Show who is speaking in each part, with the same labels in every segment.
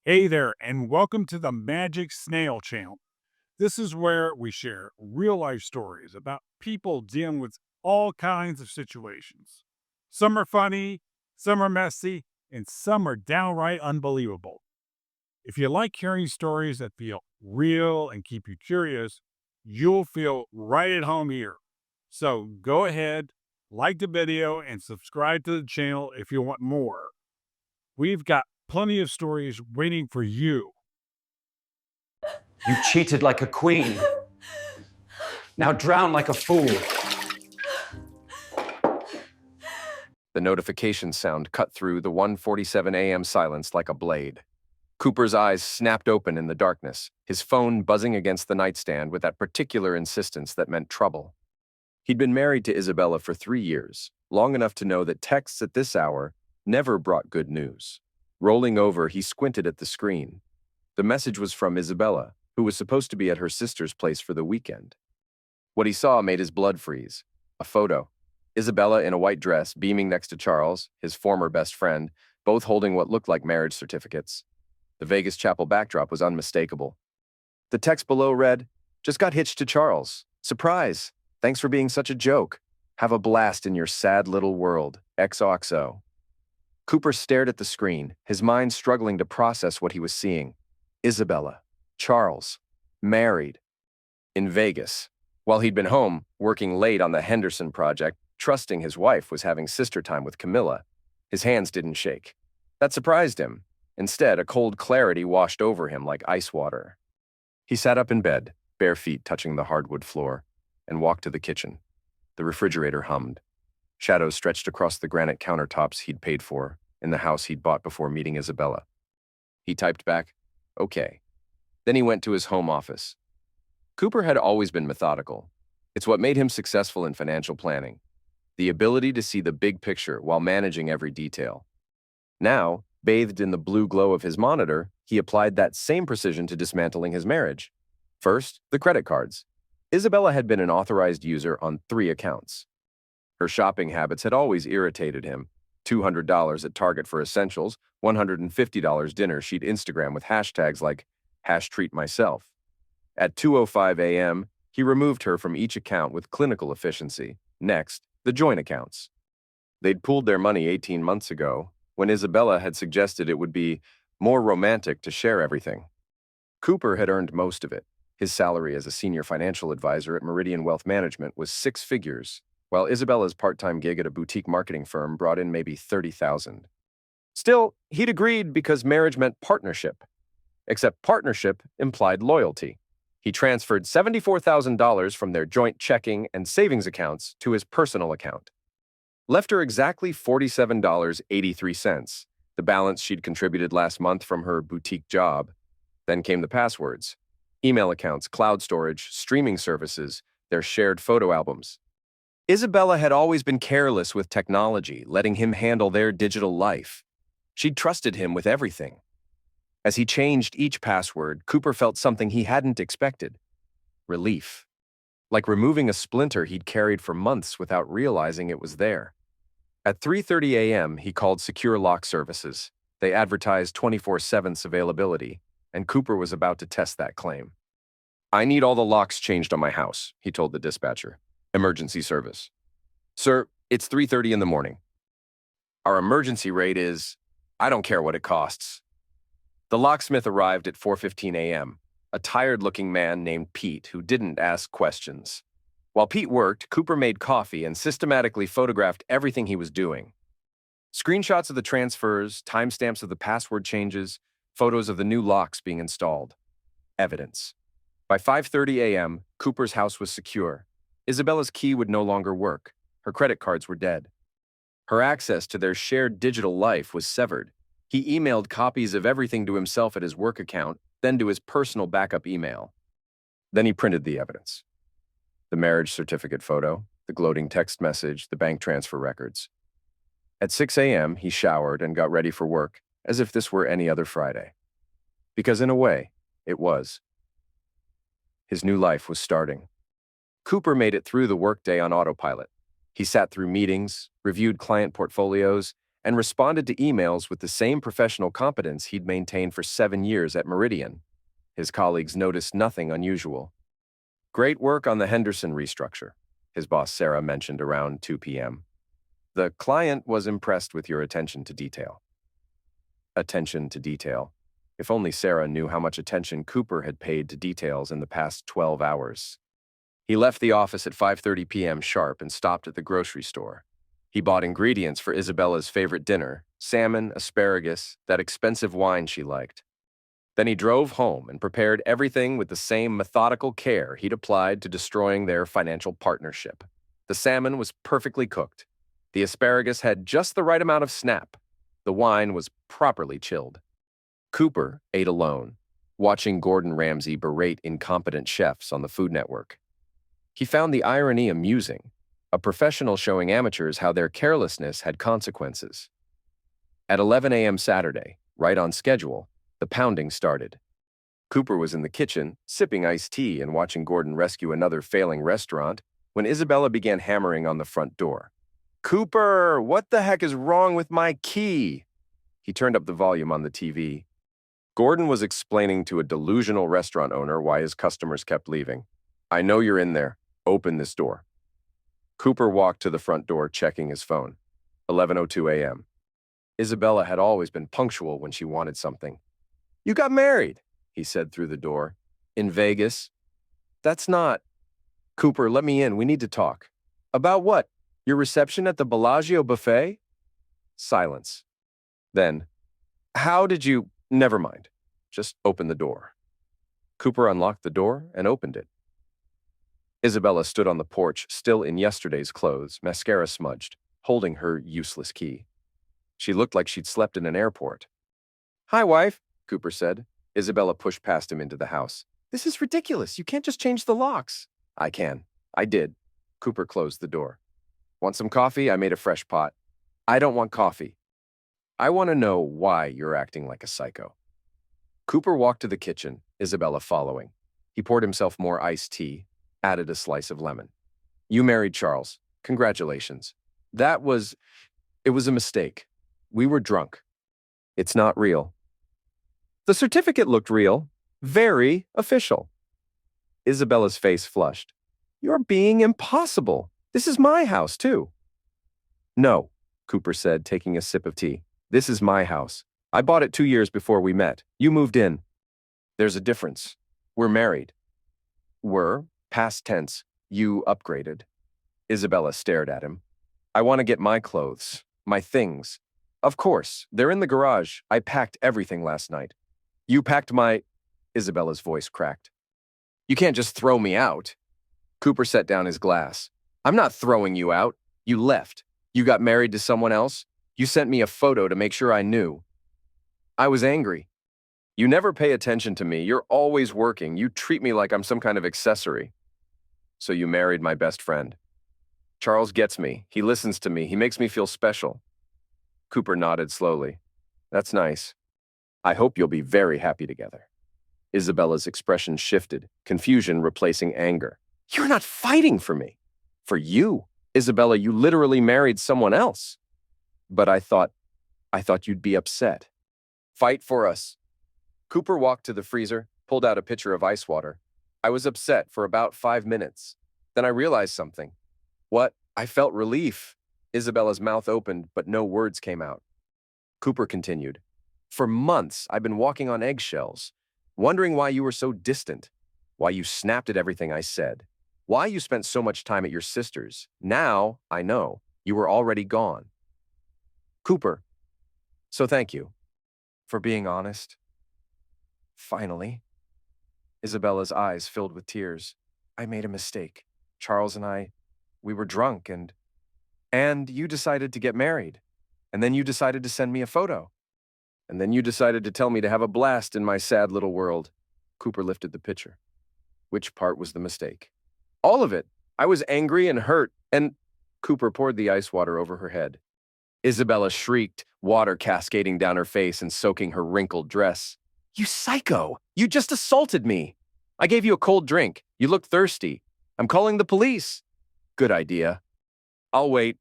Speaker 1: Hey there, and welcome to the Magic Snail channel. This is where we share real life stories about people dealing with all kinds of situations. Some are funny, some are messy, and some are downright unbelievable. If you like hearing stories that feel real and keep you curious, you'll feel right at home here. So go ahead, like the video, and subscribe to the channel if you want more. We've got plenty of stories waiting for you.
Speaker 2: You cheated like a queen. Now drown like a fool.
Speaker 3: The notification sound cut through the 1:47 a.m. silence like a blade. Cooper's eyes snapped open in the darkness, his phone buzzing against the nightstand with that particular insistence that meant trouble. He'd been married to Isabella for 3 years, long enough to know that texts at this hour never brought good news. Rolling over, he squinted at the screen. The message was from Isabella, who was supposed to be at her sister's place for the weekend. What he saw made his blood freeze. A photo. Isabella in a white dress, beaming next to Charles, his former best friend, both holding what looked like marriage certificates. The Vegas chapel backdrop was unmistakable. The text below read, "Just got hitched to Charles. Surprise! Thanks for being such a joke. Have a blast in your sad little world. XOXO." Cooper stared at the screen, his mind struggling to process what he was seeing. Isabella, Charles, married, in Vegas. While he'd been home, working late on the Henderson project, trusting his wife was having sister time with Camilla, his hands didn't shake. That surprised him. Instead, a cold clarity washed over him like ice water. He sat up in bed, bare feet touching the hardwood floor, and walked to the kitchen. The refrigerator hummed. Shadows stretched across the granite countertops he'd paid for in the house he'd bought before meeting Isabella. He typed back, "Okay." Then he went to his home office. Cooper had always been methodical. It's what made him successful in financial planning. The ability to see the big picture while managing every detail. Now, bathed in the blue glow of his monitor, he applied that same precision to dismantling his marriage. First, the credit cards. Isabella had been an authorized user on 3 accounts. Her shopping habits had always irritated him. $200 at Target for essentials, $150 dinner she'd Instagram with hashtags like #treatmyself. At 2:05 a.m., he removed her from each account with clinical efficiency. Next, the joint accounts. They'd pooled their money 18 months ago, when Isabella had suggested it would be more romantic to share everything. Cooper had earned most of it. His salary as a senior financial advisor at Meridian Wealth Management was 6 figures, while Isabella's part-time gig at a boutique marketing firm brought in maybe $30,000. Still, he'd agreed because marriage meant partnership. Except partnership implied loyalty. He transferred $74,000 from their joint checking and savings accounts to his personal account. Left her exactly $47.83, the balance she'd contributed last month from her boutique job. Then came the passwords. Email accounts, cloud storage, streaming services, their shared photo albums. Isabella had always been careless with technology, letting him handle their digital life. She'd trusted him with everything. As he changed each password, Cooper felt something he hadn't expected. Relief. Like removing a splinter he'd carried for months without realizing it was there. At 3:30 a.m., he called Secure Lock Services. They advertised 24/7 availability, and Cooper was about to test that claim. "I need all the locks changed on my house," he told the dispatcher. "Emergency service." "Sir, it's 3:30 in the morning. Our emergency rate is, I don't care what it costs." The locksmith arrived at 4:15 a.m., a tired-looking man named Pete who didn't ask questions. While Pete worked, Cooper made coffee and systematically photographed everything he was doing. Screenshots of the transfers, timestamps of the password changes, photos of the new locks being installed. Evidence. By 5:30 a.m., Cooper's house was secure. Isabella's key would no longer work. Her credit cards were dead. Her access to their shared digital life was severed. He emailed copies of everything to himself at his work account, then to his personal backup email. Then he printed the evidence. The marriage certificate photo, the gloating text message, the bank transfer records. At 6 a.m., he showered and got ready for work, as if this were any other Friday. Because in a way, it was. His new life was starting. Cooper made it through the workday on autopilot. He sat through meetings, reviewed client portfolios, and responded to emails with the same professional competence he'd maintained for 7 years at Meridian. His colleagues noticed nothing unusual. "Great work on the Henderson restructure," his boss Sarah mentioned around 2 p.m. "The client was impressed with your attention to detail." Attention to detail. If only Sarah knew how much attention Cooper had paid to details in the past 12 hours. He left the office at 5:30 p.m. sharp and stopped at the grocery store. He bought ingredients for Isabella's favorite dinner: salmon, asparagus, that expensive wine she liked. Then he drove home and prepared everything with the same methodical care he'd applied to destroying their financial partnership. The salmon was perfectly cooked. The asparagus had just the right amount of snap. The wine was properly chilled. Cooper ate alone, watching Gordon Ramsay berate incompetent chefs on the Food Network. He found the irony amusing, a professional showing amateurs how their carelessness had consequences. At 11 a.m. Saturday, right on schedule, the pounding started. Cooper was in the kitchen, sipping iced tea and watching Gordon rescue another failing restaurant, when Isabella began hammering on the front door. "Cooper, what the heck is wrong with my key?" He turned up the volume on the TV. Gordon was explaining to a delusional restaurant owner why his customers kept leaving. "I know you're in there. Open this door." Cooper walked to the front door, checking his phone. 11:02 a.m. Isabella had always been punctual when she wanted something. "You got married," he said through the door. "In Vegas?" "That's not—" "Cooper, let me in. We need to talk." "About what? Your reception at the Bellagio buffet?" Silence. Then, "How did you—" "Never mind. Just open the door." Cooper unlocked the door and opened it. Isabella stood on the porch, still in yesterday's clothes, mascara smudged, holding her useless key. She looked like she'd slept in an airport. "Hi, wife," Cooper said. Isabella pushed past him into the house. "This is ridiculous. You can't just change the locks." "I can. I did." Cooper closed the door. "Want some coffee? I made a fresh pot." "I don't want coffee." "I want to know why you're acting like a psycho." Cooper walked to the kitchen, Isabella following. He poured himself more iced tea, added a slice of lemon. "You married Charles. Congratulations." It was a mistake. We were drunk." "It's not real." "The certificate looked real. Very official." Isabella's face flushed. "You're being impossible. This is my house, too." "No," Cooper said, taking a sip of tea. "This is my house. I bought it 2 years before we met. You moved in." "There's a difference. We're married." "Were, past tense. You upgraded." Isabella stared at him. "I want to get my clothes, my things." "Of course. They're in the garage. I packed everything last night." "You packed my—" Isabella's voice cracked. "You can't just throw me out." Cooper set down his glass. "I'm not throwing you out. You left. You got married to someone else. You sent me a photo to make sure I knew." "I was angry." "You never pay attention to me. You're always working. You treat me like I'm some kind of accessory." "So you married my best friend." "Charles gets me. He listens to me. He makes me feel special." Cooper nodded slowly. "That's nice. I hope you'll be very happy together." Isabella's expression shifted, confusion replacing anger. "You're not fighting for me. For you. Isabella, you literally married someone else." "But I thought you'd be upset." "Fight for us." Cooper walked to the freezer, pulled out a pitcher of ice water. "I was upset for about 5 minutes. Then I realized something." "What?" "I felt relief." Isabella's mouth opened, but no words came out. Cooper continued. "For months, I've been walking on eggshells, wondering why you were so distant, why you snapped at everything I said, why you spent so much time at your sister's. Now, I know, you were already gone." "Cooper, so thank you for being honest." "Finally." Isabella's eyes filled with tears. "I made a mistake. Charles and I, we were drunk and you decided to get married. And then you decided to send me a photo. And then you decided to tell me to have a blast in my sad little world." Cooper lifted the pitcher. "Which part was the mistake?" "All of it. I was angry and hurt, and—" Cooper poured the ice water over her head. Isabella shrieked, water cascading down her face and soaking her wrinkled dress. "You psycho! You just assaulted me! I gave you a cold drink. You looked thirsty. I'm calling the police." "Good idea. I'll wait."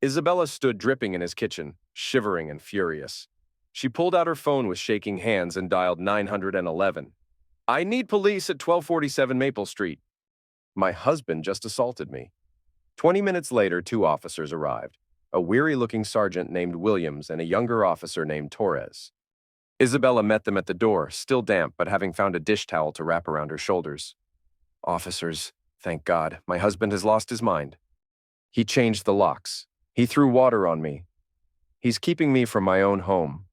Speaker 3: Isabella stood dripping in his kitchen, shivering and furious. She pulled out her phone with shaking hands and dialed 911. I need police at 1247 Maple Street. My husband just assaulted me. 20 minutes later, 2 officers arrived, a weary-looking sergeant named Williams and a younger officer named Torres. Isabella met them at the door, still damp but having found a dish towel to wrap around her shoulders. Officers, thank God, my husband has lost his mind. He changed the locks. He threw water on me. He's keeping me from my own home.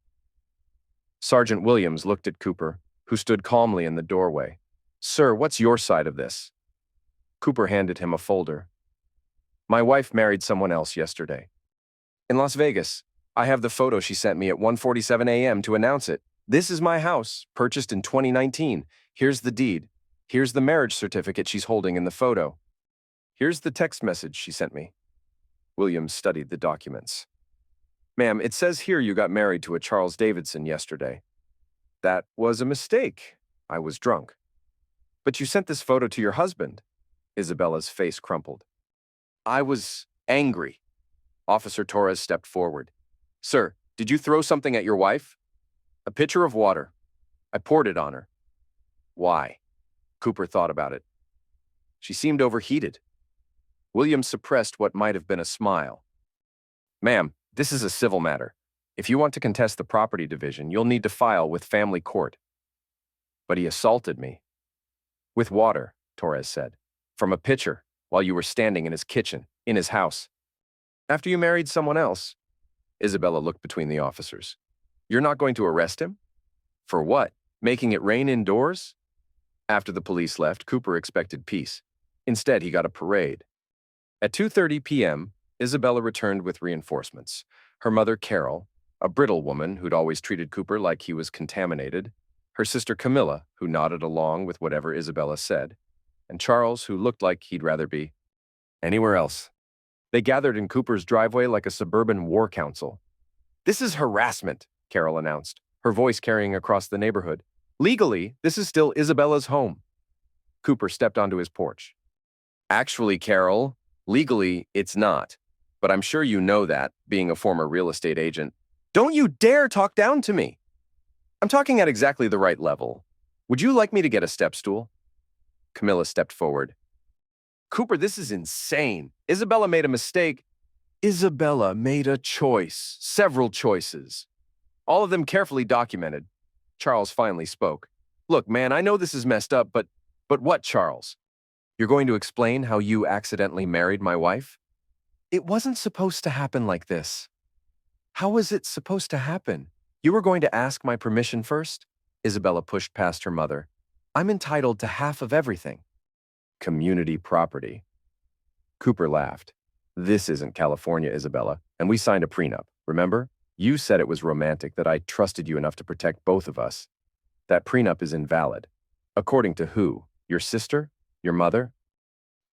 Speaker 3: Sergeant Williams looked at Cooper, who stood calmly in the doorway. Sir, what's your side of this? Cooper handed him a folder. My wife married someone else yesterday. In Las Vegas. I have the photo she sent me at 1:47 a.m. to announce it. This is my house, purchased in 2019. Here's the deed. Here's the marriage certificate she's holding in the photo. Here's the text message she sent me. Williams studied the documents. Ma'am, it says here you got married to a Charles Davidson yesterday. That was a mistake. I was drunk. But you sent this photo to your husband. Isabella's face crumpled. I was angry. Officer Torres stepped forward. Sir, did you throw something at your wife? A pitcher of water. I poured it on her. Why? Cooper thought about it. She seemed overheated. Williams suppressed what might have been a smile. Ma'am, this is a civil matter. If you want to contest the property division, you'll need to file with family court. But he assaulted me. With water, Torres said. From a pitcher, while you were standing in his kitchen, in his house. After you married someone else. Isabella looked between the officers. You're not going to arrest him? For what? Making it rain indoors? After the police left, Cooper expected peace. Instead, he got a parade. At 2:30 p.m., Isabella returned with reinforcements. Her mother, Carol, a brittle woman who'd always treated Cooper like he was contaminated, her sister Camilla, who nodded along with whatever Isabella said, and Charles, who looked like he'd rather be anywhere else. They gathered in Cooper's driveway like a suburban war council. This is harassment, Carol announced, her voice carrying across the neighborhood. Legally, this is still Isabella's home. Cooper stepped onto his porch. Actually, Carol, legally, it's not. But I'm sure you know that, being a former real estate agent. Don't you dare talk down to me! I'm talking at exactly the right level. Would you like me to get a step stool? Camilla stepped forward. Cooper, this is insane. Isabella made a mistake. Isabella made a choice, several choices. All of them carefully documented. Charles finally spoke. Look, man, I know this is messed up, but what, Charles? You're going to explain how you accidentally married my wife? It wasn't supposed to happen like this. How was it supposed to happen? You were going to ask my permission first? Isabella pushed past her mother. I'm entitled to half of everything. Community property. Cooper laughed. This isn't California, Isabella, and we signed a prenup, remember? You said it was romantic that I trusted you enough to protect both of us. That prenup is invalid. According to who? Your sister? Your mother?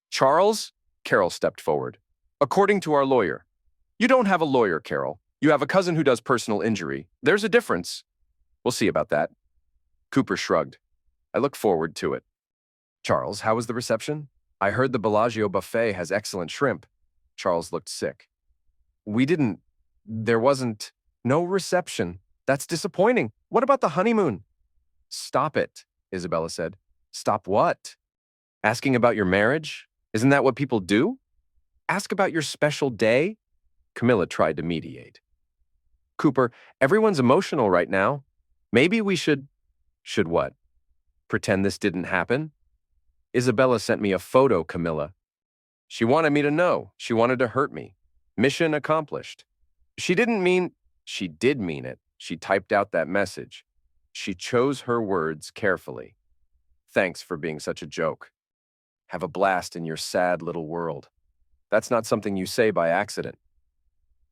Speaker 3: Charles? Carol stepped forward. According to our lawyer. You don't have a lawyer, Carol. You have a cousin who does personal injury. There's a difference. We'll see about that. Cooper shrugged. I look forward to it. Charles, how was the reception? I heard the Bellagio buffet has excellent shrimp. Charles looked sick. There wasn't no reception. That's disappointing. What about the honeymoon? Stop it, Isabella said. Stop what? Asking about your marriage? Isn't that what people do? Ask about your special day? Camilla tried to mediate. Cooper, everyone's emotional right now. Maybe we should what? Pretend this didn't happen? Isabella sent me a photo, Camilla. She wanted me to know. She wanted to hurt me. Mission accomplished. She did mean it. She typed out that message. She chose her words carefully. Thanks for being such a joke. Have a blast in your sad little world. That's not something you say by accident.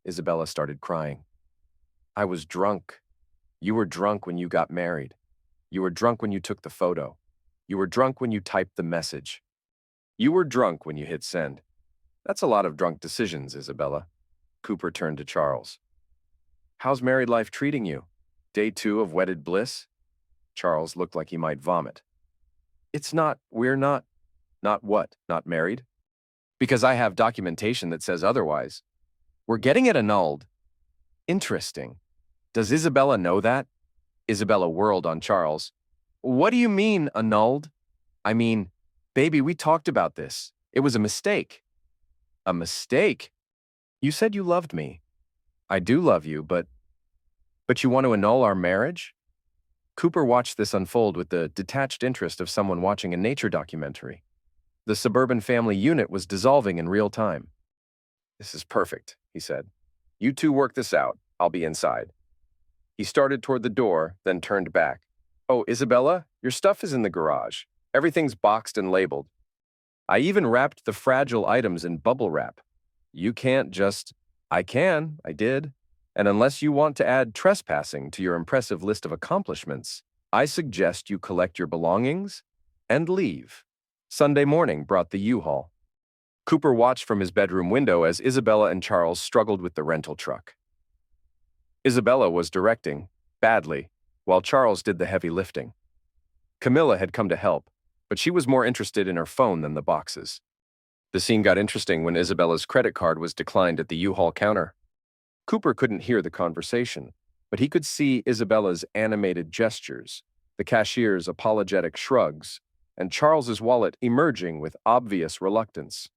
Speaker 3: Isabella started crying. I was drunk. You were drunk when you got married. You were drunk when you took the photo. You were drunk when you typed the message. You were drunk when you hit send. That's a lot of drunk decisions, Isabella. Cooper turned to Charles. How's married life treating you? Day 2 of wedded bliss? Charles looked like he might vomit. We're not what? Not married? Because I have documentation that says otherwise. We're getting it annulled. Interesting. Does Isabella know that? Isabella whirled on Charles. What do you mean, annulled? I mean, baby, we talked about this. It was a mistake. A mistake? You said you loved me. I do love you, but you want to annul our marriage? Cooper watched this unfold with the detached interest of someone watching a nature documentary. The suburban family unit was dissolving in real time. This is perfect, he said. You two work this out. I'll be inside. He started toward the door, then turned back. Oh, Isabella, your stuff is in the garage. Everything's boxed and labeled. I even wrapped the fragile items in bubble wrap. You can't just... I can. I did. And unless you want to add trespassing to your impressive list of accomplishments, I suggest you collect your belongings and leave. Sunday morning brought the U-Haul. Cooper watched from his bedroom window as Isabella and Charles struggled with the rental truck. Isabella was directing, badly, while Charles did the heavy lifting. Camilla had come to help, but she was more interested in her phone than the boxes. The scene got interesting when Isabella's credit card was declined at the U-Haul counter. Cooper couldn't hear the conversation, but he could see Isabella's animated gestures, the cashier's apologetic shrugs, and Charles's wallet emerging with obvious reluctance.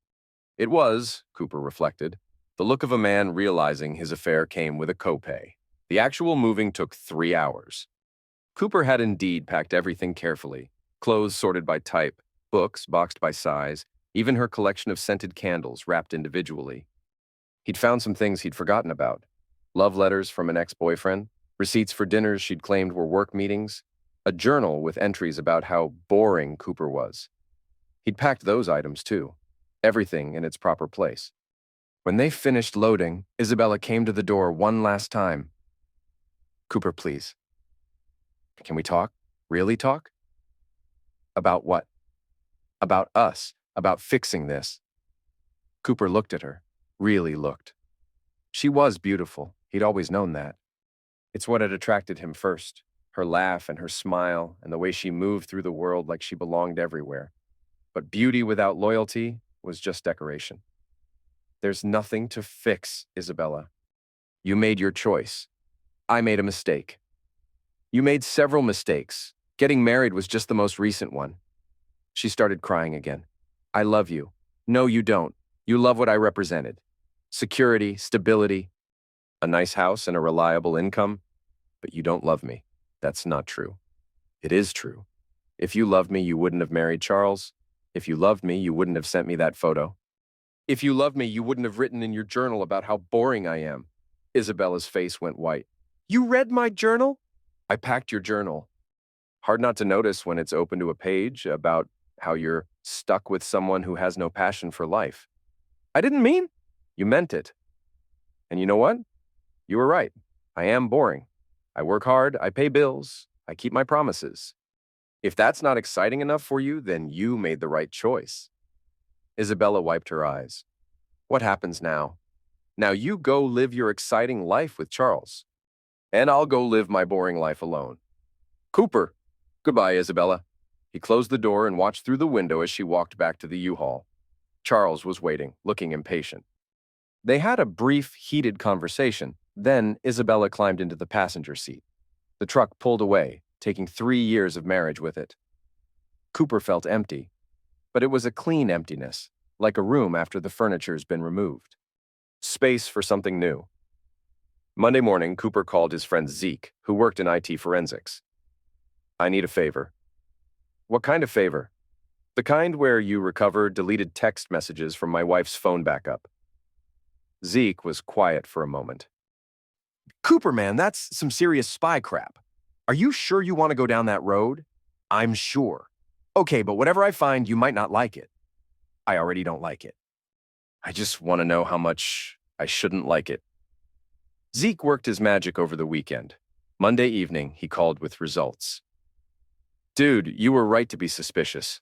Speaker 3: It was, Cooper reflected, the look of a man realizing his affair came with a copay. The actual moving took 3 hours. Cooper had indeed packed everything carefully, clothes sorted by type, books boxed by size, even her collection of scented candles wrapped individually. He'd found some things he'd forgotten about. Love letters from an ex-boyfriend, receipts for dinners she'd claimed were work meetings, a journal with entries about how boring Cooper was. He'd packed those items too, everything in its proper place. When they finished loading, Isabella came to the door one last time. Cooper, please. Can we talk? Really talk? About what? About us, about fixing this. Cooper looked at her. Really looked. She was beautiful. He'd always known that. It's what had attracted him first, her laugh and her smile and the way she moved through the world like she belonged everywhere. But beauty without loyalty was just decoration. There's nothing to fix, Isabella. You made your choice. I made a mistake. You made several mistakes. Getting married was just the most recent one. She started crying again. I love you. No, you don't. You love what I represented. Security, stability, a nice house and a reliable income, but you don't love me. That's not true. It is true. If you loved me, you wouldn't have married Charles. If you loved me, you wouldn't have sent me that photo. If you loved me, you wouldn't have written in your journal about how boring I am. Isabella's face went white. You read my journal? I packed your journal. Hard not to notice when it's open to a page about how you're stuck with someone who has no passion for life. I didn't mean. You meant it. And you know what? You were right. I am boring. I work hard, I pay bills, I keep my promises. If that's not exciting enough for you, then you made the right choice. Isabella wiped her eyes. What happens now? Now you go live your exciting life with Charles. And I'll go live my boring life alone. Cooper. Goodbye, Isabella. He closed the door and watched through the window as she walked back to the U-Haul. Charles was waiting, looking impatient. They had a brief, heated conversation. Then Isabella climbed into the passenger seat. The truck pulled away, taking 3 years of marriage with it. Cooper felt empty, but it was a clean emptiness, like a room after the furniture's been removed. Space for something new. Monday morning, Cooper called his friend Zeke, who worked in IT forensics. I need a favor. What kind of favor? The kind where you recover deleted text messages from my wife's phone backup. Zeke was quiet for a moment. Cooper, man, that's some serious spy crap. Are you sure you want to go down that road? I'm sure. Okay, but whatever I find, you might not like it. I already don't like it. I just want to know how much I shouldn't like it. Zeke worked his magic over the weekend. Monday evening, he called with results. Dude, you were right to be suspicious.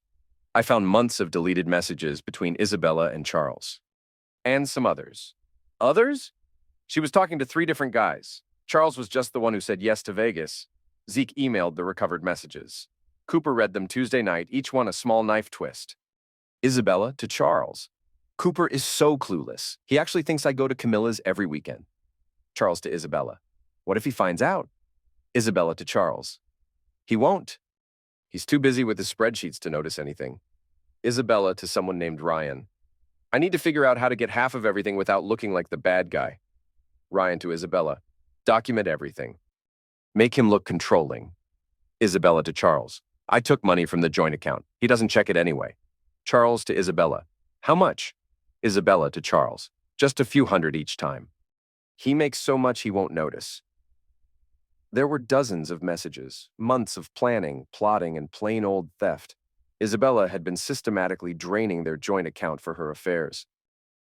Speaker 3: I found months of deleted messages between Isabella and Charles. And some others. Others? She was talking to 3 different guys. Charles was just the one who said yes to Vegas. Zeke emailed the recovered messages. Cooper read them Tuesday night, each one a small knife twist. Isabella to Charles. Cooper is so clueless. He actually thinks I go to Camilla's every weekend. Charles to Isabella. What if he finds out? Isabella to Charles. He won't. He's too busy with his spreadsheets to notice anything. Isabella to someone named Ryan. I need to figure out how to get half of everything without looking like the bad guy. Ryan to Isabella. Document everything. Make him look controlling. Isabella to Charles. I took money from the joint account. He doesn't check it anyway. Charles to Isabella. How much? Isabella to Charles. Just a few hundred each time. He makes so much he won't notice. There were dozens of messages, months of planning, plotting, and plain old theft. Isabella had been systematically draining their joint account for her affairs.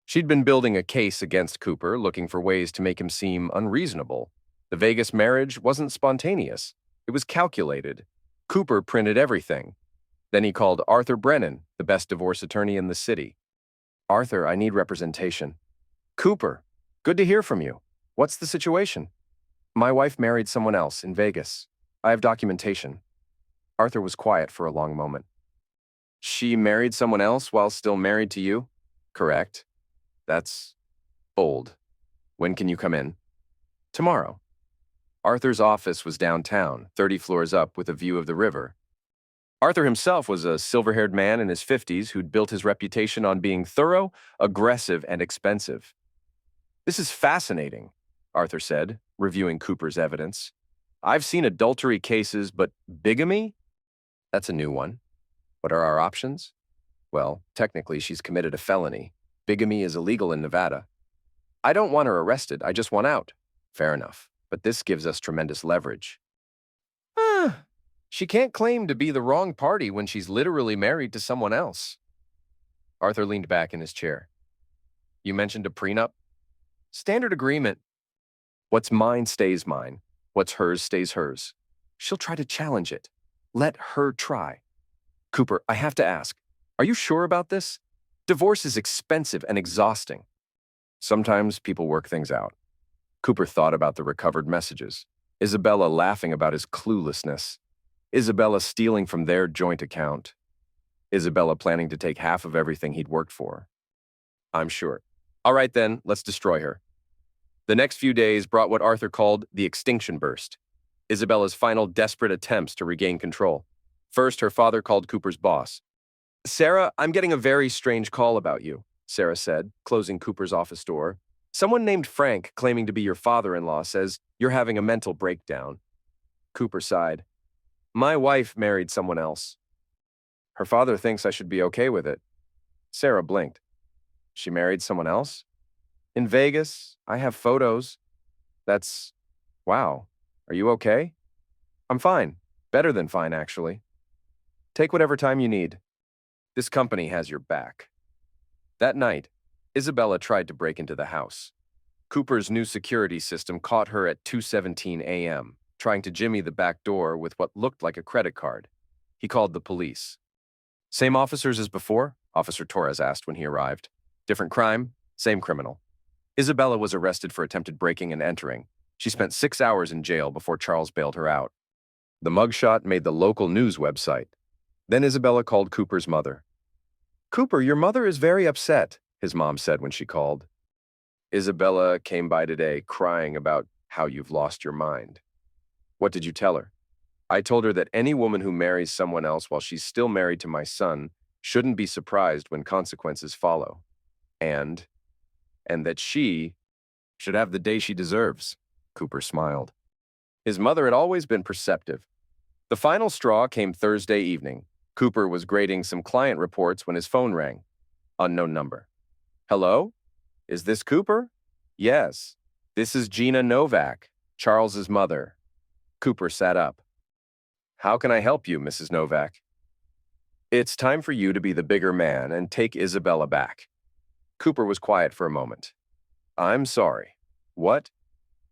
Speaker 3: She'd been building a case against Cooper, looking for ways to make him seem unreasonable. The Vegas marriage wasn't spontaneous. It was calculated. Cooper printed everything. Then he called Arthur Brennan, the best divorce attorney in the city. Arthur, I need representation. Cooper, good to hear from you. What's the situation? My wife married someone else in Vegas. I have documentation. Arthur was quiet for a long moment. She married someone else while still married to you? Correct. That's bold. When can you come in? Tomorrow. Arthur's office was downtown, 30 floors up with a view of the river. Arthur himself was a silver-haired man in his 50s who'd built his reputation on being thorough, aggressive, and expensive. This is fascinating, Arthur said, reviewing Cooper's evidence. I've seen adultery cases, but bigamy? That's a new one. What are our options? Well, technically, she's committed a felony. Bigamy is illegal in Nevada. I don't want her arrested. I just want out. Fair enough. But this gives us tremendous leverage. She can't claim to be the wrong party when she's literally married to someone else. Arthur leaned back in his chair. You mentioned a prenup? Standard agreement. What's mine stays mine. What's hers stays hers. She'll try to challenge it. Let her try. Cooper, I have to ask, are you sure about this? Divorce is expensive and exhausting. Sometimes people work things out. Cooper thought about the recovered messages. Isabella laughing about his cluelessness. Isabella stealing from their joint account. Isabella planning to take half of everything he'd worked for. I'm sure. All right then, let's destroy her. The next few days brought what Arthur called the extinction burst. Isabella's final desperate attempts to regain control. First, her father called Cooper's boss. Sarah, I'm getting a very strange call about you, Sarah said, closing Cooper's office door. Someone named Frank, claiming to be your father-in-law, says you're having a mental breakdown. Cooper sighed. My wife married someone else. Her father thinks I should be okay with it. Sarah blinked. She married someone else? In Vegas, I have photos. Wow. Are you okay? I'm fine. Better than fine, actually. Take whatever time you need. This company has your back. That night, Isabella tried to break into the house. Cooper's new security system caught her at 2:17 a.m., trying to jimmy the back door with what looked like a credit card. He called the police. Same officers as before? Officer Torres asked when he arrived. Different crime, same criminal. Isabella was arrested for attempted breaking and entering. She spent 6 hours in jail before Charles bailed her out. The mugshot made the local news website. Then Isabella called Cooper's mother. Cooper, your mother is very upset, his mom said when she called. Isabella came by today crying about how you've lost your mind. What did you tell her? I told her that any woman who marries someone else while she's still married to my son shouldn't be surprised when consequences follow. And that she should have the day she deserves, Cooper smiled. His mother had always been perceptive. The final straw came Thursday evening. Cooper was grading some client reports when his phone rang. Unknown number. Hello? Is this Cooper? Yes. This is Gina Novak, Charles's mother. Cooper sat up. How can I help you, Mrs. Novak? It's time for you to be the bigger man and take Isabella back. Cooper was quiet for a moment. I'm sorry. What?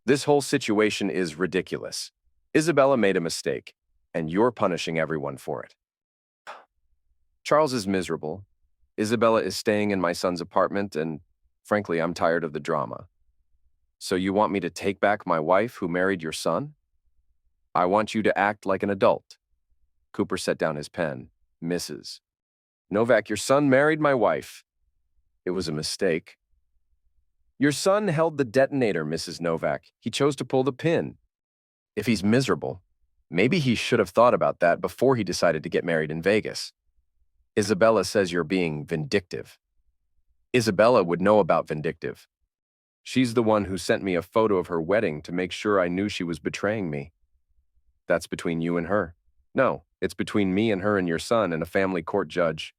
Speaker 3: This whole situation is ridiculous. Isabella made a mistake, and you're punishing everyone for it. Charles is miserable. Isabella is staying in my son's apartment, and frankly, I'm tired of the drama. So you want me to take back my wife who married your son? I want you to act like an adult. Cooper set down his pen. Mrs. Novak, your son married my wife. It was a mistake. Your son held the detonator, Mrs. Novak. He chose to pull the pin. If he's miserable, maybe he should have thought about that before he decided to get married in Vegas. Isabella says you're being vindictive. Isabella would know about vindictive. She's the one who sent me a photo of her wedding to make sure I knew she was betraying me. That's between you and her. No, it's between me and her and your son and a family court judge.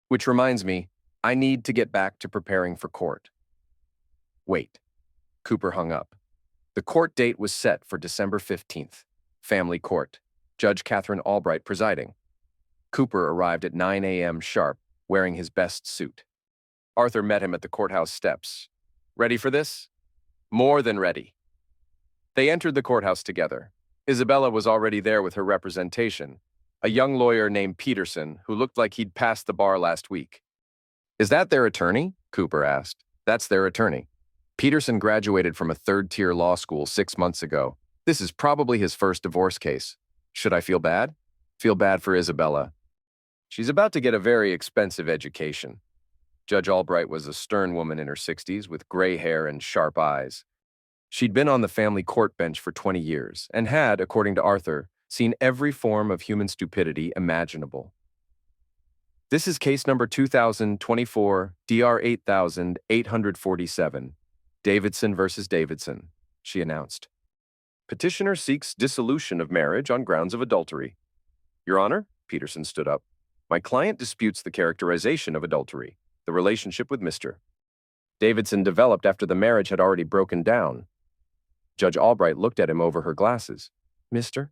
Speaker 3: Which reminds me, I need to get back to preparing for court. Wait. Cooper hung up. The court date was set for December 15th. Family court. Judge Catherine Albright presiding. Cooper arrived at 9 a.m. sharp, wearing his best suit. Arthur met him at the courthouse steps. Ready for this? More than ready. They entered the courthouse together. Isabella was already there with her representation, a young lawyer named Peterson who looked like he'd passed the bar last week. Is that their attorney? Cooper asked. That's their attorney. Peterson graduated from a third-tier law school 6 months ago. This is probably his first divorce case. Should I feel bad? Feel bad for Isabella. She's about to get a very expensive education. Judge Albright was a stern woman in her 60s with gray hair and sharp eyes. She'd been on the family court bench for 20 years and had, according to Arthur, seen every form of human stupidity imaginable. This is case number 2024, DR 8847, Davidson versus Davidson, she announced. Petitioner seeks dissolution of marriage on grounds of adultery. Your Honor, Peterson stood up. My client disputes the characterization of adultery, the relationship with Mr. Davidson developed after the marriage had already broken down. Judge Albright looked at him over her glasses. Mr.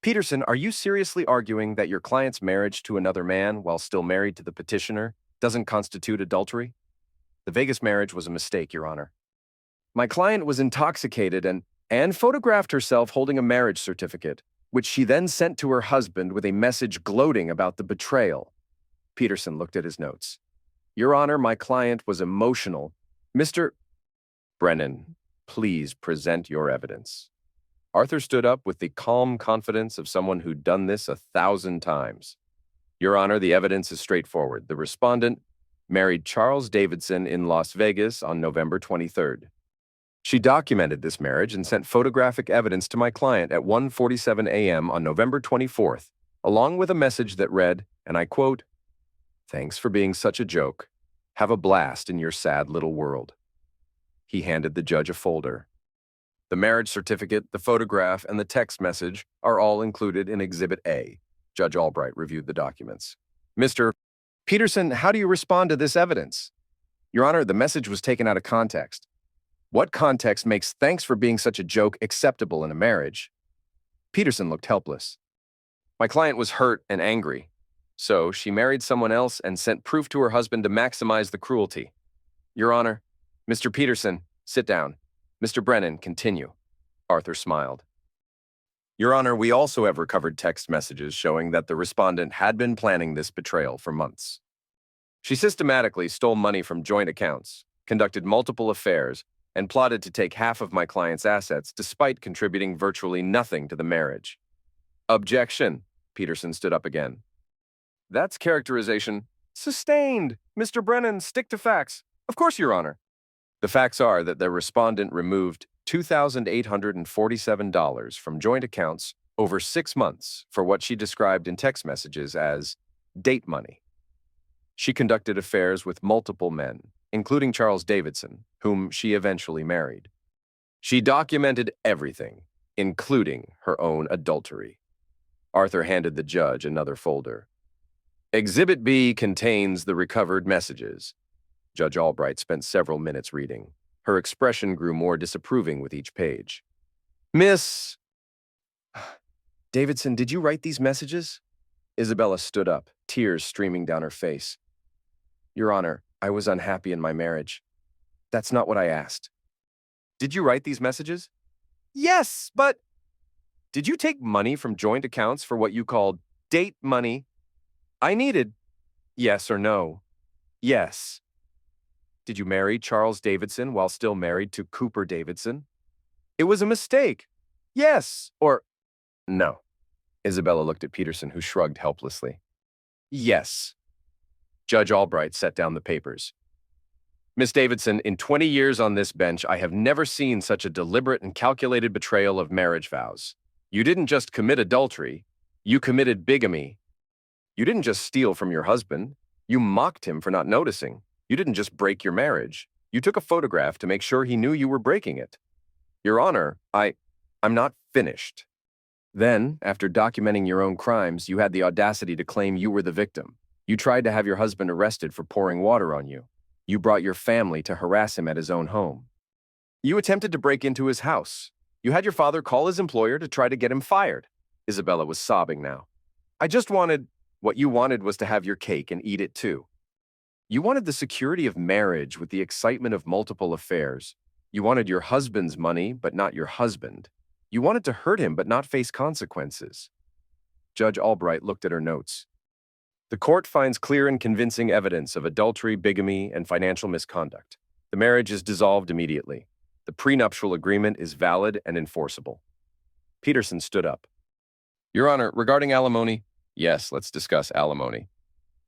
Speaker 3: Peterson, are you seriously arguing that your client's marriage to another man while still married to the petitioner doesn't constitute adultery? The Vegas marriage was a mistake, Your Honor. My client was intoxicated and photographed herself holding a marriage certificate, which she then sent to her husband with a message gloating about the betrayal. Peterson looked at his notes. Your Honor, my client was emotional. Mr. Brennan, please present your evidence. Arthur stood up with the calm confidence of someone who'd done this 1,000 times. Your Honor, the evidence is straightforward. The respondent married Charles Davidson in Las Vegas on November 23rd. She documented this marriage and sent photographic evidence to my client at 1:47 a.m. on November 24th, along with a message that read, and I quote, "Thanks for being such a joke. Have a blast in your sad little world." He handed the judge a folder. The marriage certificate, the photograph, and the text message are all included in Exhibit A. Judge Albright reviewed the documents. Mr. Peterson, how do you respond to this evidence? Your Honor, the message was taken out of context. What context makes "thanks for being such a joke" acceptable in a marriage? Peterson looked helpless. My client was hurt and angry, so she married someone else and sent proof to her husband to maximize the cruelty. Your Honor, Mr. Peterson, sit down. Mr. Brennan, continue. Arthur smiled. Your Honor, we also have recovered text messages showing that the respondent had been planning this betrayal for months. She systematically stole money from joint accounts, conducted multiple affairs, and plotted to take half of my client's assets despite contributing virtually nothing to the marriage. Objection. Peterson stood up again. That's characterization. Sustained. Mr. Brennan, stick to facts. Of course, Your Honor. The facts are that the respondent removed $2,847 from joint accounts over 6 months for what she described in text messages as date money. She conducted affairs with multiple men, including Charles Davidson, whom she eventually married. She documented everything, including her own adultery. Arthur handed the judge another folder. Exhibit B contains the recovered messages. Judge Albright spent several minutes reading. Her expression grew more disapproving with each page. Miss Davidson, did you write these messages? Isabella stood up, tears streaming down her face. Your Honor, I was unhappy in my marriage. That's not what I asked. Did you write these messages? Yes, but... Did you take money from joint accounts for what you called date money? I needed... Yes or no? Yes. Did you marry Charles Davidson while still married to Cooper Davidson? It was a mistake. Yes, or... No. Isabella looked at Peterson, who shrugged helplessly. Yes. Judge Albright set down the papers. Miss Davidson, in 20 years on this bench, I have never seen such a deliberate and calculated betrayal of marriage vows. You didn't just commit adultery, you committed bigamy. You didn't just steal from your husband, you mocked him for not noticing. You didn't just break your marriage, you took a photograph to make sure he knew you were breaking it. Your Honor, I'm not finished. Then, after documenting your own crimes, you had the audacity to claim you were the victim. You tried to have your husband arrested for pouring water on you. You brought your family to harass him at his own home. You attempted to break into his house. You had your father call his employer to try to get him fired. Isabella was sobbing now. What you wanted was to have your cake and eat it too. You wanted the security of marriage with the excitement of multiple affairs. You wanted your husband's money, but not your husband. You wanted to hurt him, but not face consequences. Judge Albright looked at her notes. The court finds clear and convincing evidence of adultery, bigamy, and financial misconduct. The marriage is dissolved immediately. The prenuptial agreement is valid and enforceable. Peterson stood up. Your Honor, regarding alimony, yes, let's discuss alimony.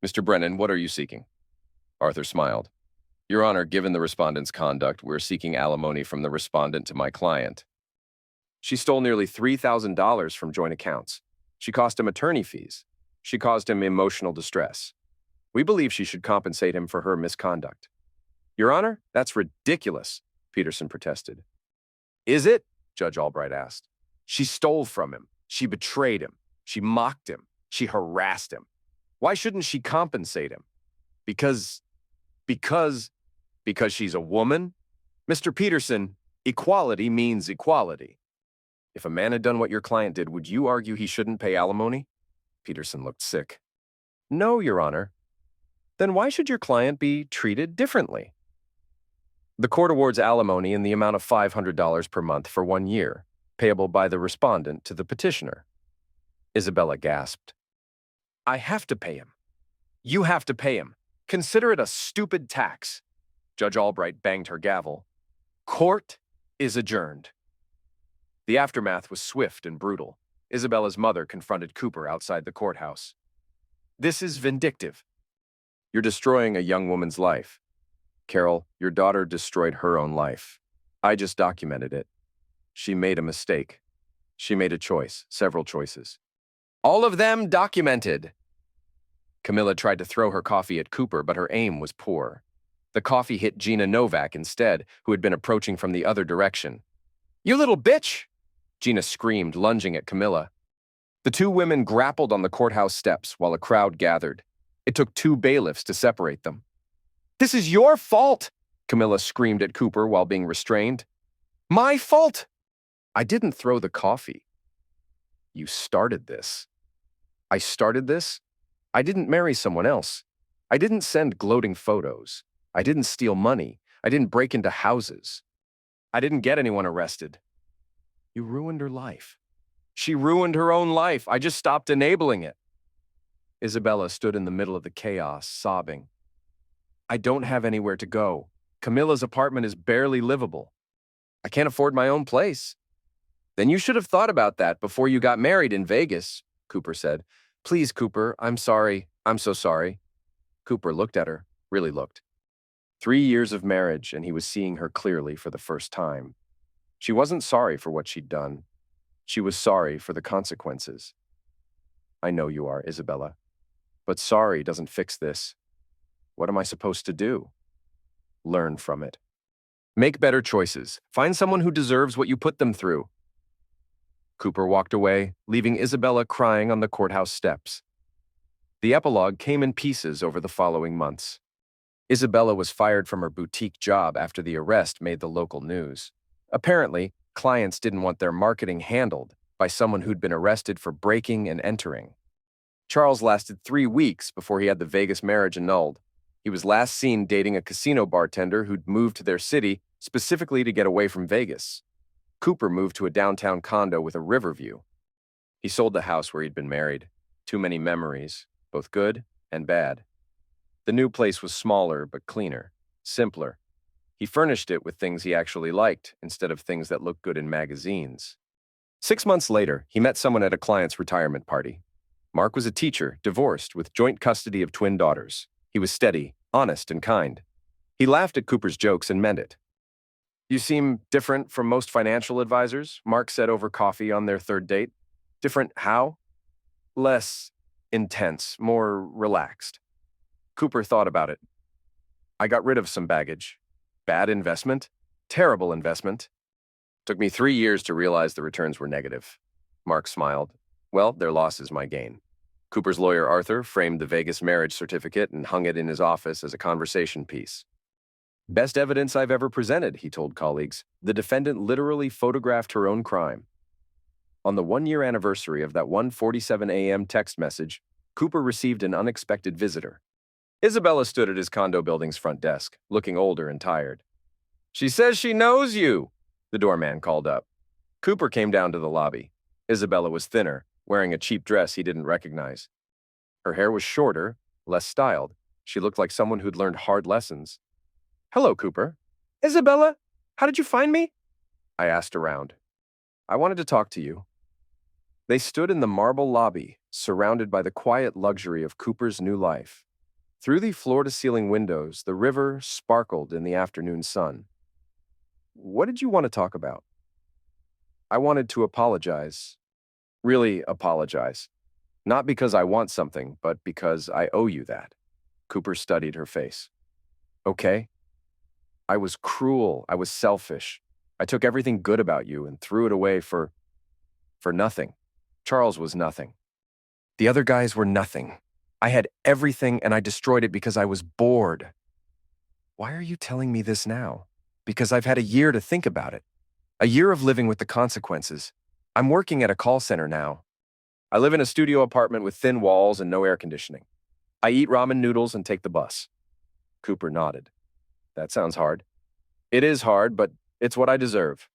Speaker 3: Mr. Brennan, what are you seeking? Arthur smiled. Your Honor, given the respondent's conduct, we're seeking alimony from the respondent to my client. She stole nearly $3,000 from joint accounts. She cost him attorney fees. She caused him emotional distress. We believe she should compensate him for her misconduct. Your Honor, that's ridiculous, Peterson protested. Is it? Judge Albright asked. She stole from him. She betrayed him. She mocked him. She harassed him. Why shouldn't she compensate him? Because she's a woman? Mr. Peterson, equality means equality. If a man had done what your client did, would you argue he shouldn't pay alimony? Peterson looked sick. No, Your Honor. Then why should your client be treated differently? The court awards alimony in the amount of $500 per month for 1 year, payable by the respondent to the petitioner. Isabella gasped. I have to pay him. You have to pay him. Consider it a stupid tax. Judge Albright banged her gavel. Court is adjourned. The aftermath was swift and brutal. Isabella's mother confronted Cooper outside the courthouse. This is vindictive. You're destroying a young woman's life. Carol, your daughter destroyed her own life. I just documented it. She made a mistake. She made a choice, several choices. All of them documented. Camilla tried to throw her coffee at Cooper, but her aim was poor. The coffee hit Gina Novak instead, who had been approaching from the other direction. You little bitch! Gina screamed, lunging at Camilla. The two women grappled on the courthouse steps while a crowd gathered. It took 2 bailiffs to separate them. This is your fault! Camilla screamed at Cooper while being restrained. My fault! I didn't throw the coffee. You started this. I started this? I didn't marry someone else. I didn't send gloating photos. I didn't steal money. I didn't break into houses. I didn't get anyone arrested. You ruined her life. She ruined her own life. I just stopped enabling it. Isabella stood in the middle of the chaos, sobbing. I don't have anywhere to go. Camilla's apartment is barely livable. I can't afford my own place. Then you should have thought about that before you got married in Vegas, Cooper said. Please, Cooper, I'm sorry. I'm so sorry. Cooper looked at her, really looked. 3 years of marriage, and he was seeing her clearly for the first time. She wasn't sorry for what she'd done. She was sorry for the consequences. I know you are, Isabella. But sorry doesn't fix this. What am I supposed to do? Learn from it. Make better choices. Find someone who deserves what you put them through. Cooper walked away, leaving Isabella crying on the courthouse steps. The epilogue came in pieces over the following months. Isabella was fired from her boutique job after the arrest made the local news. Apparently, clients didn't want their marketing handled by someone who'd been arrested for breaking and entering. Charles lasted 3 weeks before he had the Vegas marriage annulled. He was last seen dating a casino bartender who'd moved to their city specifically to get away from Vegas. Cooper moved to a downtown condo with a river view. He sold the house where he'd been married. Too many memories, both good and bad. The new place was smaller but cleaner, simpler. He furnished it with things he actually liked instead of things that looked good in magazines. 6 months later, he met someone at a client's retirement party. Mark was a teacher, divorced, with joint custody of twin daughters. He was steady, honest, and kind. He laughed at Cooper's jokes and meant it. You seem different from most financial advisors, Mark said over coffee on their third date. Different how? Less intense, more relaxed. Cooper thought about it. I got rid of some baggage. Bad investment? Terrible investment. Took me 3 years to realize the returns were negative. Mark smiled. Well, their loss is my gain. Cooper's lawyer, Arthur, framed the Vegas marriage certificate and hung it in his office as a conversation piece. Best evidence I've ever presented, he told colleagues. The defendant literally photographed her own crime. On the 1-year anniversary of that 1:47 a.m. text message, Cooper received an unexpected visitor. Isabella stood at his condo building's front desk, looking older and tired. She says she knows you, the doorman called up. Cooper came down to the lobby. Isabella was thinner, wearing a cheap dress he didn't recognize. Her hair was shorter, less styled. She looked like someone who'd learned hard lessons. Hello, Cooper. Isabella, how did you find me? I asked around. I wanted to talk to you. They stood in the marble lobby, surrounded by the quiet luxury of Cooper's new life. Through the floor-to-ceiling windows, the river sparkled in the afternoon sun. What did you want to talk about? I wanted to apologize. Really apologize. Not because I want something, but because I owe you that. Cooper studied her face. Okay. I was cruel. I was selfish. I took everything good about you and threw it away for nothing. Charles was nothing. The other guys were nothing. I had everything and I destroyed it because I was bored. Why are you telling me this now? Because I've had a year to think about it. A year of living with the consequences. I'm working at a call center now. I live in a studio apartment with thin walls and no air conditioning. I eat ramen noodles and take the bus. Cooper nodded. That sounds hard. It is hard, but it's what I deserve.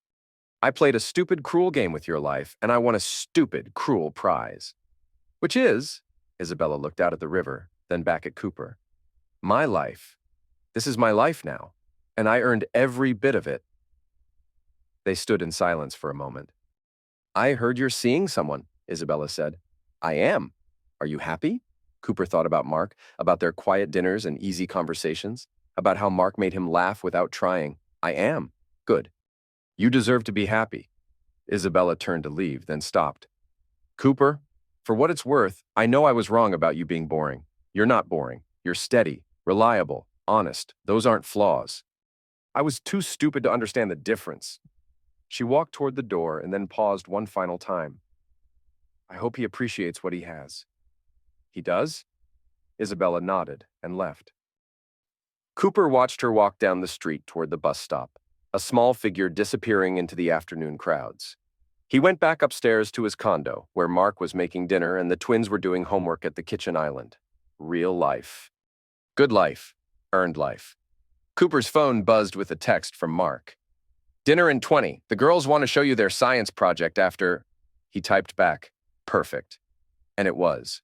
Speaker 3: I played a stupid, cruel game with your life, and I won a stupid, cruel prize. Which is, Isabella looked out at the river, then back at Cooper. My life. This is my life now, and I earned every bit of it. They stood in silence for a moment. I heard you're seeing someone, Isabella said. I am. Are you happy? Cooper thought about Mark, about their quiet dinners and easy conversations, about how Mark made him laugh without trying. I am. Good. You deserve to be happy. Isabella turned to leave, then stopped. Cooper, for what it's worth, I know I was wrong about you being boring. You're not boring. You're steady, reliable, honest. Those aren't flaws. I was too stupid to understand the difference. She walked toward the door and then paused one final time. I hope he appreciates what he has. He does? Isabella nodded and left. Cooper watched her walk down the street toward the bus stop, a small figure disappearing into the afternoon crowds. He went back upstairs to his condo, where Mark was making dinner and the twins were doing homework at the kitchen island. Real life. Good life. Earned life. Cooper's phone buzzed with a text from Mark. Dinner in 20. The girls want to show you their science project after... He typed back, perfect. And it was.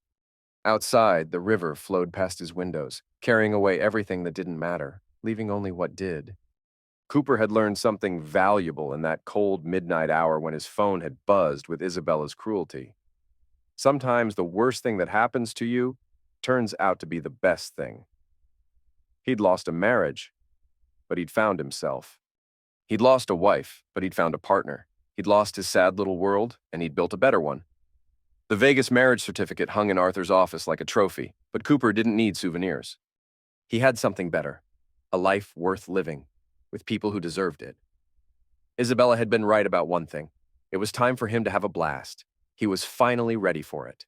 Speaker 3: Outside, the river flowed past his windows, carrying away everything that didn't matter, leaving only what did. Cooper had learned something valuable in that cold midnight hour when his phone had buzzed with Isabella's cruelty. Sometimes the worst thing that happens to you turns out to be the best thing. He'd lost a marriage, but he'd found himself. He'd lost a wife, but he'd found a partner. He'd lost his sad little world, and he'd built a better one. The Vegas marriage certificate hung in Arthur's office like a trophy, but Cooper didn't need souvenirs. He had something better, a life worth living, with people who deserved it. Isabella had been right about one thing. It was time for him to have a blast. He was finally ready for it.